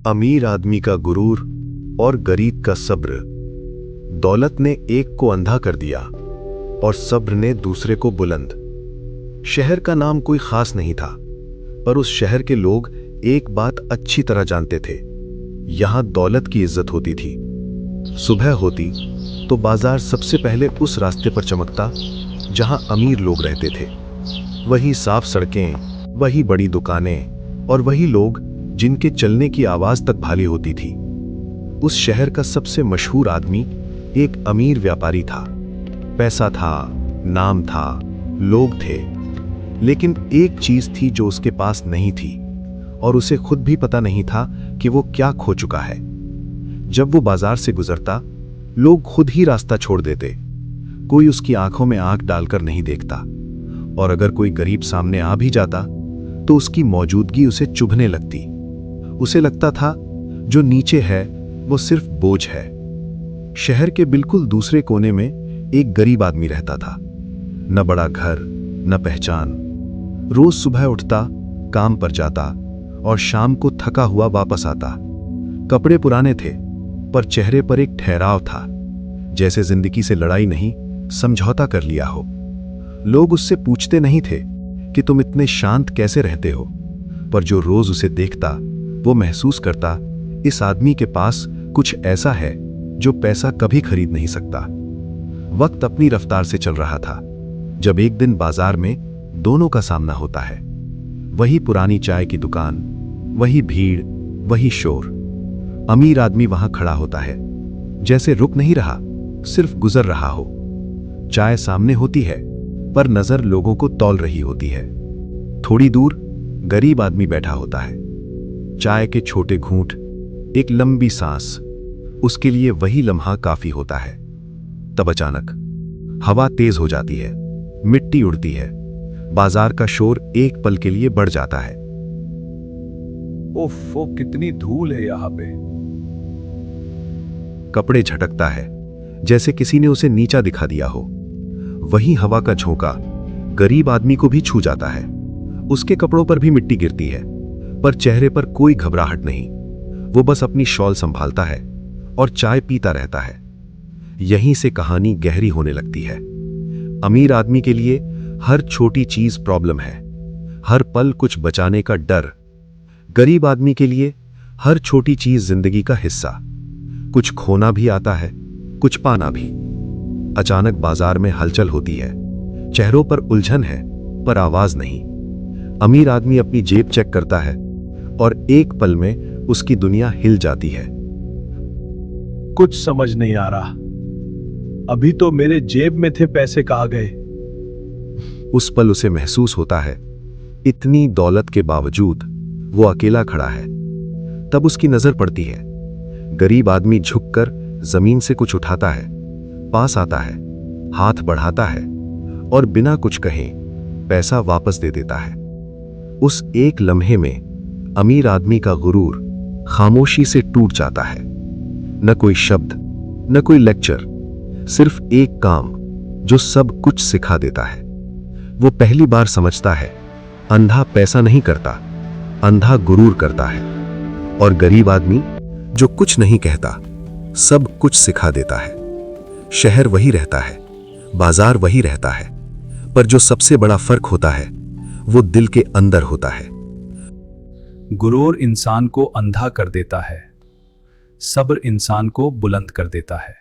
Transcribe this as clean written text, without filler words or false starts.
अमीर आदमी का गुरूर और गरीब का सब्र। दौलत ने एक को अंधा कर दिया और सब्र ने दूसरे को बुलंद। शहर का नाम कोई खास नहीं था, पर उस शहर के लोग एक बात अच्छी तरह जानते थे, यहां दौलत की इज्जत होती थी। सुबह होती तो बाजार सबसे पहले उस रास्ते पर चमकता जहां अमीर लोग रहते थे। वही साफ सड़कें, वही बड़ी दुकानें और वही लोग जिनके चलने की आवाज तक भाली होती थी। उस शहर का सबसे मशहूर आदमी एक अमीर व्यापारी था। पैसा था, नाम था, लोग थे, लेकिन एक चीज थी जो उसके पास नहीं थी और उसे खुद भी पता नहीं था कि वो क्या खो चुका है। जब वो बाजार से गुजरता, लोग खुद ही रास्ता छोड़ देते। कोई उसकी आंखों में आंख डालकर नहीं देखता, और अगर कोई गरीब सामने आ भी जाता तो उसकी मौजूदगी उसे चुभने लगती। उसे लगता था जो नीचे है वो सिर्फ बोझ है। शहर के बिल्कुल दूसरे कोने में एक गरीब आदमी रहता था। न बड़ा घर, न पहचान। रोज सुबह उठता, काम पर जाता और शाम को थका हुआ वापस आता। कपड़े पुराने थे, पर चेहरे पर एक ठहराव था, जैसे जिंदगी से लड़ाई नहीं, समझौता कर लिया हो। लोग उससे पूछते नहीं थे कि तुम इतने शांत कैसे रहते हो, पर जो रोज उसे देखता वो महसूस करता इस आदमी के पास कुछ ऐसा है जो पैसा कभी खरीद नहीं सकता। वक्त अपनी रफ्तार से चल रहा था जब एक दिन बाजार में दोनों का सामना होता है। वही पुरानी चाय की दुकान, वही भीड़, वही शोर। अमीर आदमी वहां खड़ा होता है, जैसे रुक नहीं रहा, सिर्फ गुजर रहा हो। चाय सामने होती है, पर नजर लोगों को तौल रही होती है। थोड़ी दूर गरीब आदमी बैठा होता है, चाय के छोटे घूंट, एक लंबी सांस, उसके लिए वही लम्हा काफी होता है। तब अचानक हवा तेज हो जाती है, मिट्टी उड़ती है, बाजार का शोर एक पल के लिए बढ़ जाता है। ओफ, कितनी धूल है यहाँ पे। कपड़े झटकता है, जैसे किसी ने उसे नीचा दिखा दिया हो। वही हवा का झोंका गरीब आदमी को भी छू जाता है। उसके कपड़ों पर भी मिट्टी गिरती है, पर चेहरे पर कोई घबराहट नहीं। वो बस अपनी शॉल संभालता है और चाय पीता रहता है। यहीं से कहानी गहरी होने लगती है। अमीर आदमी के लिए हर छोटी चीज प्रॉब्लम है, हर पल कुछ बचाने का डर। गरीब आदमी के लिए हर छोटी चीज जिंदगी का हिस्सा। कुछ खोना भी आता है, कुछ पाना भी। अचानक बाजार में हलचल होती है, चेहरों पर उलझन है, पर आवाज नहीं। अमीर आदमी अपनी जेब चेक करता है और एक पल में उसकी दुनिया हिल जाती है। कुछ समझ नहीं आ रहा, अभी तो मेरे जेब में थे, पैसे कहाँ गए। उस पल उसे महसूस होता है इतनी दौलत के बावजूद वो अकेला खड़ा है। तब उसकी नजर पड़ती है। गरीब आदमी झुककर जमीन से कुछ उठाता है, पास आता है, हाथ बढ़ाता है और बिना कुछ कहे पैसा वापस दे देता है। उस एक लम्हे में अमीर आदमी का गुरूर खामोशी से टूट जाता है। न कोई शब्द, न कोई लेक्चर, सिर्फ एक काम जो सब कुछ सिखा देता है। वो पहली बार समझता है, अंधा पैसा नहीं करता, अंधा गुरूर करता है। और गरीब आदमी जो कुछ नहीं कहता, सब कुछ सिखा देता है। शहर वही रहता है, बाजार वही रहता है, पर जो सबसे बड़ा फर्क होता है वो दिल के अंदर होता है। गुरूर इंसान को अंधा कर देता है, सब्र इंसान को बुलंद कर देता है।